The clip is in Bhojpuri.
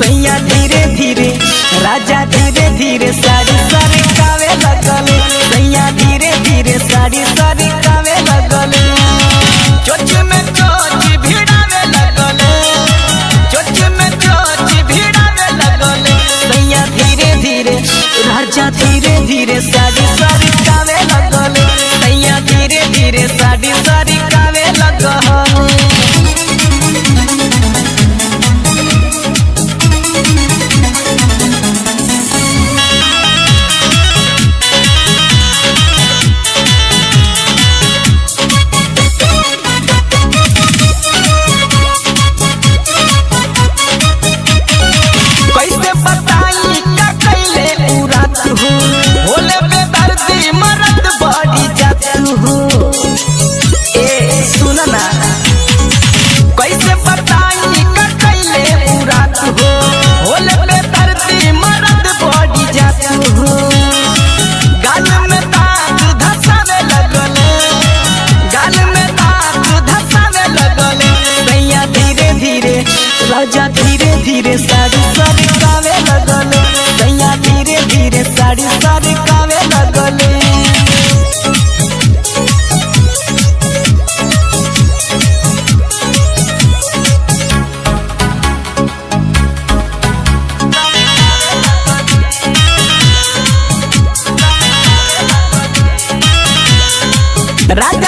सैया धीरे धीरे राजा धीरे धीरे साड़ी सरकावे लगल। सैया धीरे धीरे साड़ी सरकावे लगल। चोच में चोच भिड़ावे लगल। चोच में चोच भिड़ावे लगल। सैया धीरे धीरे राजा धीरे धीरे साड़ी सरकावे लगल। सैया धीरे धीरे साड़ी सरकावे लगल। भोले बेदर्दी मरद बड़ी जातू हो। ए सुन ना कैसे बताई का कैले उरात हो। भोले बेदर्दी मरद बड़ी जातू हो। गाल में दांत धसावे लगल। गाल में दांत धसावे लगल। सैया धीरे धीरे राजा धीरे धीरे साड़ी सरकावे लगल। सैया धीरे धीरे साड़ी सरकावे लगल। राजा